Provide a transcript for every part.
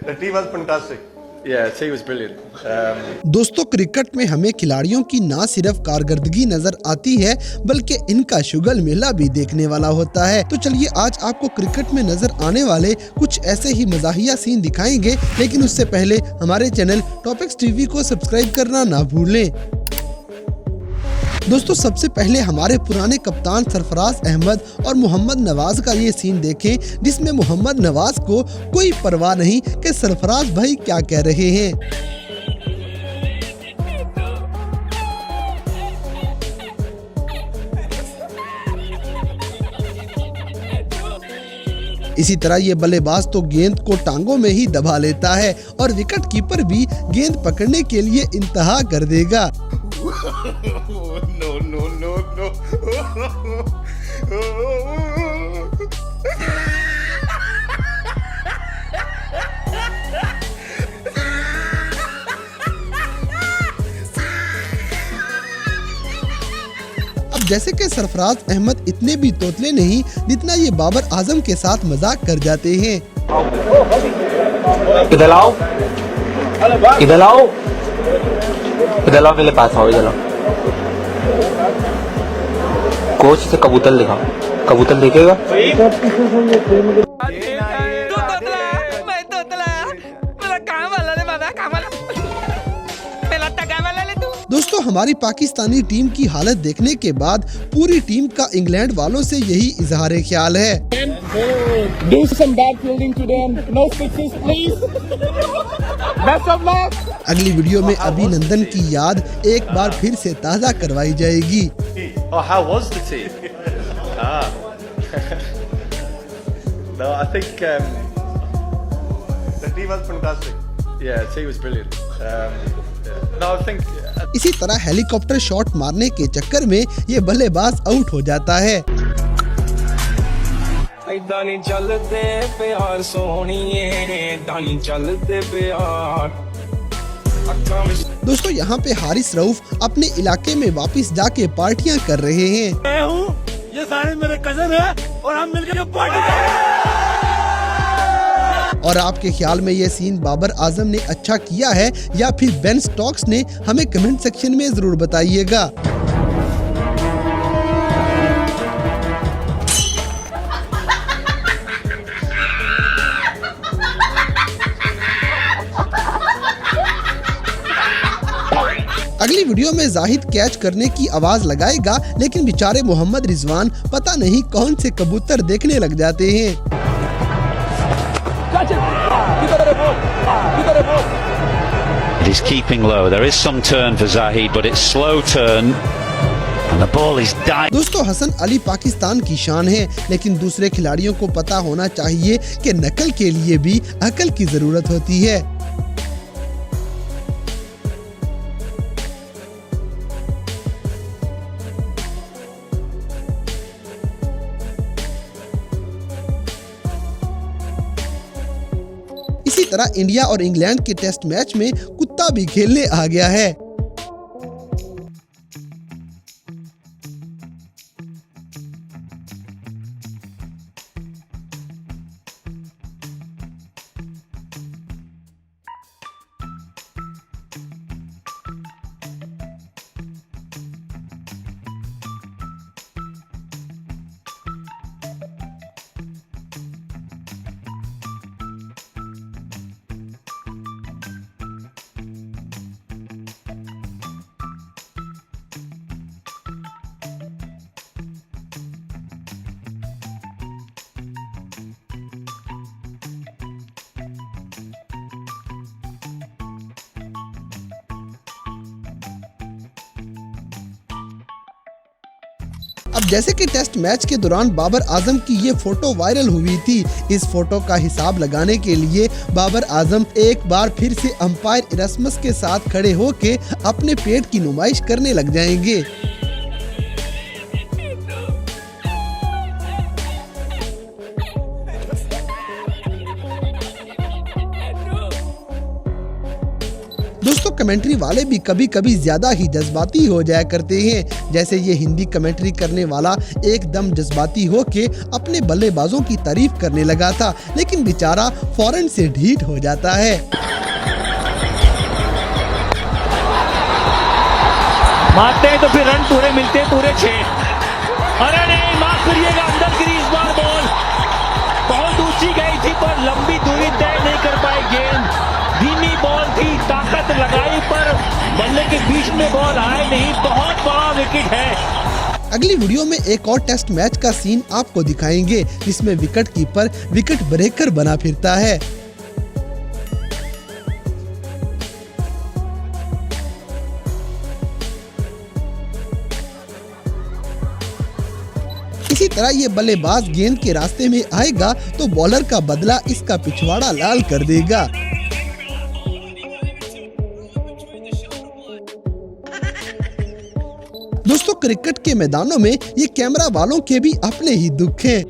The tea was fantastic. Yeah, tea was brilliant. दोस्तों, cricket में हमें खिलाड़ियों की ना सिर्फ कारकर्दगी नजर आती है बल्कि इनका शुगल मेला भी देखने वाला होता है। तो चलिए आज आपको क्रिकेट में नजर आने वाले कुछ ऐसे ही मजाहिया सीन दिखाएंगे, लेकिन उससे पहले हमारे चैनल टॉपिक्स टीवी को सब्सक्राइब करना ना भूलें। दोस्तों, सबसे पहले हमारे पुराने कप्तान सरफराज अहमद और मोहम्मद नवाज का ये सीन देखें, जिसमें मोहम्मद नवाज को कोई परवाह नहीं कि सरफराज भाई क्या कह रहे हैं। इसी तरह ये बल्लेबाज तो गेंद को टांगों में ही दबा लेता है और विकेट कीपर भी गेंद पकड़ने के लिए इंतहा कर देगा। No. अब जैसे कि सरफराज अहमद इतने भी तोतले नहीं जितना ये बाबर आजम के साथ मजाक कर जाते हैं। इधर आओ, इधर आओ, इधर आओ, मेरे पास आओ, इधर आओ। कोच से कबूतर दिखाओ, कबूतर दिखेगा। दोस्तों, हमारी पाकिस्तानी टीम की हालत देखने के बाद पूरी टीम का इंग्लैंड वालों से यही इजहार ख्याल है। Do some bad fielding to them. No sixes, please. Best of luck. अगली वीडियो में अभिनंदन की याद एक बार फिर से ताज़ा करवाई जाएगी। Oh, how was the tea? No, I think The tea was fantastic. yeah, tea was brilliant. No, I think इसी तरह हेलीकॉप्टर शॉट मारने के चक्कर में ये बल्लेबाज आउट हो जाता है। दानी चलते प्यार सोहणिए, दानी चलते प्यार। दोस्तों, यहाँ पे हारिस रऊफ अपने इलाके में वापस जाके पार्टियां कर रहे हैं। मैं हूँ, ये सारे मेरे कजन है और हम मिलकर पार्टी करेंगे। और आपके ख्याल में ये सीन बाबर आजम ने अच्छा किया है या फिर बेन स्टोक्स ने? हमें कमेंट सेक्शन में जरूर बताइएगा। अगली वीडियो में जाहिद कैच करने की आवाज लगाएगा, लेकिन बेचारे मोहम्मद रिजवान पता नहीं कौन से कबूतर देखने लग जाते हैं। It is keeping low. There is some turn for Zahid, but it's slow turn. And the ball is dying. दोस्तों, हसन अली पाकिस्तान की शान है, लेकिन दूसरे खिलाड़ियों को पता होना चाहिए कि नकल के लिए भी अकल की जरूरत होती है। इसी तरह इंडिया और इंग्लैंड के टेस्ट मैच में कुत्ता भी खेलने आ गया है। अब जैसे कि टेस्ट मैच के दौरान बाबर आजम की ये फोटो वायरल हुई थी, इस फोटो का हिसाब लगाने के लिए बाबर आजम एक बार फिर से अंपायर इरास्मस के साथ खड़े होके अपने पेट की नुमाइश करने लग जाएंगे। दोस्तों कमेंट्री वाले भी कभी कभी ज्यादा ही जज्बाती हो जाया करते हैं। जैसे ये हिंदी कमेंट्री करने वाला एकदम जज्बाती होके अपने बल्लेबाजों की तारीफ करने लगा था, लेकिन बेचारा फौरन से ढीठ हो जाता है। मारते हैं तो फिर रन पूरे मिलते हैं, पूरे 6। अरे नहीं, माफ करिएगा, अंदर गिरी इस बार बॉल। बहुत ऊंची गई थी पर लंबी दूरी तय नहीं कर पाई गेंद। धीमी बॉल थी, ताकत लगाई पर बल्ले के बीच में बॉल आए नहीं। बहुत बड़ा विकेट है। अगली वीडियो में एक और टेस्ट मैच का सीन आपको दिखाएंगे, जिसमें विकेट कीपर विकेट ब्रेकर बना फिरता है। इसी तरह ये बल्लेबाज गेंद के रास्ते में आएगा तो बॉलर का बदला इसका पिछवाड़ा लाल कर देगा। दोस्तों क्रिकेट के मैदानों में ये कैमरा वालों के भी अपने ही दुख हैं।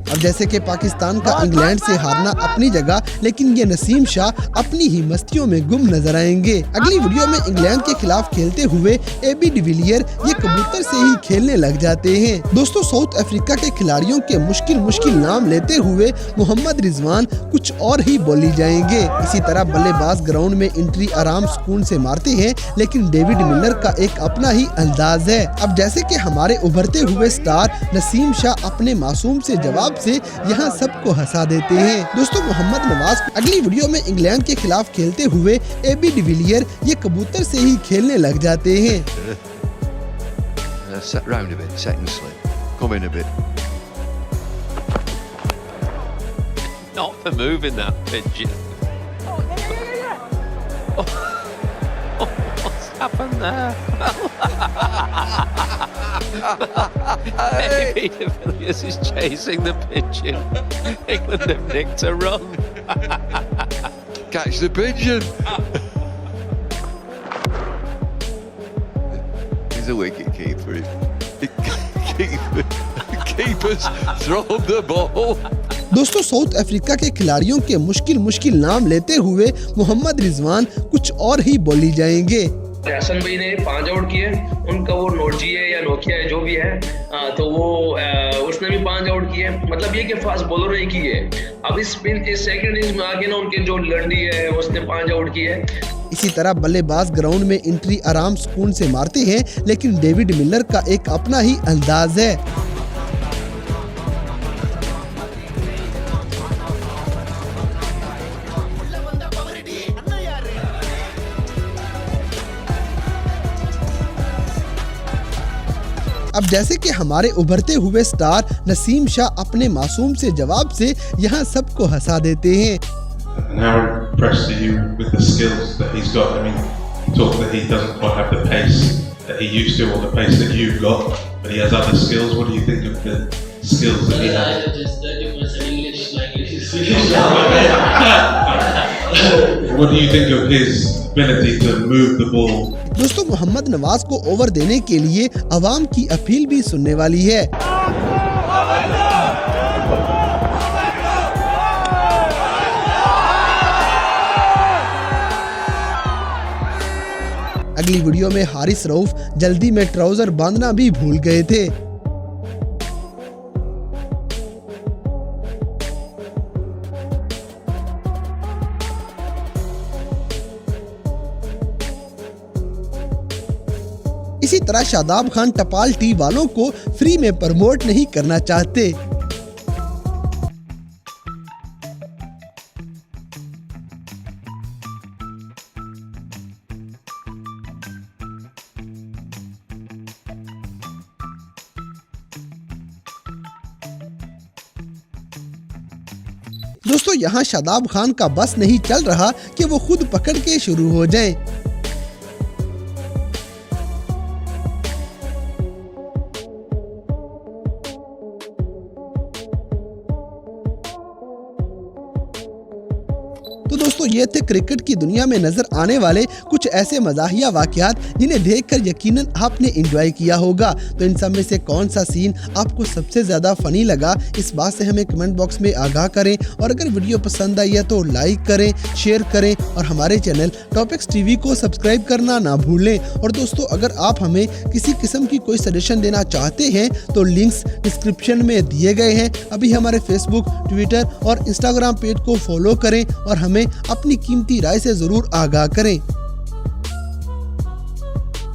अब जैसे कि पाकिस्तान का इंग्लैंड से हारना अपनी जगह, लेकिन ये नसीम शाह अपनी ही मस्तियों में गुम नजर आएंगे। अगली वीडियो में इंग्लैंड के खिलाफ खेलते हुए एबी डिविलियर ये कबूतर से ही खेलने लग जाते हैं। दोस्तों साउथ अफ्रीका के खिलाड़ियों के मुश्किल नाम लेते हुए मोहम्मद रिजवान कुछ और ही बोली जाएंगे। इसी तरह बल्लेबाज ग्राउंड में एंट्री आराम सुकून से मारते हैं, लेकिन डेविड मिलर का एक अपना ही अंदाज है। अब जैसे कि हमारे उभरते हुए स्टार नसीम शाह अपने मासूम से जवाब से यहाँ सबको हंसा देते हैं। दोस्तों मोहम्मद नवाज अगली वीडियो में इंग्लैंड के खिलाफ खेलते हुए एबी डिविलियर ये कबूतर से ही खेलने लग जाते हैं। Set round a bit, second slip. Come in a bit. Not for moving that pigeon. What's happened there? Maybe De Villiers is chasing the pigeon. England have nicked a run. Catch the pigeon. He's a wicket keeper. Keepers throw the ball. दोस्तों south Africa के खिलाड़ियों के मुश्किल नाम लेते हुए मोहम्मद रिजवान कुछ और ही बोली जाएंगे। हसन भाई ने 5 आउट किए, उनका वो नोटजी है या नोकिया है जो भी है, तो वो उसने भी 5 आउट किए। मतलब ये कि फास्ट बॉलर ने किए। अब इस सेकंड इनिंग्स में आगे ना उनके जो लंडी है उसने 5 आउट किए। इसी तरह बल्लेबाज ग्राउंड में एंट्री आराम सुकून से मारते हैं, लेकिन डेविड मिलर का एक अपना ही अंदाज है। अब जैसे कि हमारे उभरते हुए स्टार नसीम शाह अपने मासूम से जवाब से यहाँ सबको हंसा देते हैं। And how impressed are you with the skills that he's got? I mean, you talk that he doesn't quite have the pace that he used to, or the pace that you've got, but he has other skills. What do you think of the skills that he has? What do you think of his ability to move the ball? दोस्तों मोहम्मद नवाज को over देने के लिए अवाम की appeal भी सुनने वाली है। अगली वीडियो में हारिस रऊफ जल्दी में ट्राउजर बांधना भी भूल गए थे। इसी तरह शादाब खान टपाल टी वालों को फ्री में प्रमोट नहीं करना चाहते। दोस्तों यहाँ शादाब खान का बस नहीं चल रहा कि वो खुद पकड़ के शुरू हो जाएं। तो दोस्तों दोस्तों ये थे क्रिकेट की दुनिया में नजर आने वाले कुछ ऐसे मजाहिया वाकयात जिन्हें देखकर यकीनन आपने एंजॉय किया होगा। तो इन सब में से कौन सा सीन आपको सबसे ज्यादा फनी लगा, इस बात से हमें कमेंट बॉक्स में आगाह करें। और अगर वीडियो पसंद आई है तो लाइक करें, शेयर करें और हमारे चैनल टॉपिक्स टीवी को सब्सक्राइब करना ना भूलें। और दोस्तों अगर आप हमें किसी किस्म की कोई सजेशन देना चाहते हैं तो लिंक्स डिस्क्रिप्शन में दिए गए हैं। अभी हमारे फेसबुक, ट्विटर और इंस्टाग्राम पेज को फॉलो करें और हमें अपनी कीमती राय से जरूर आगाह करें।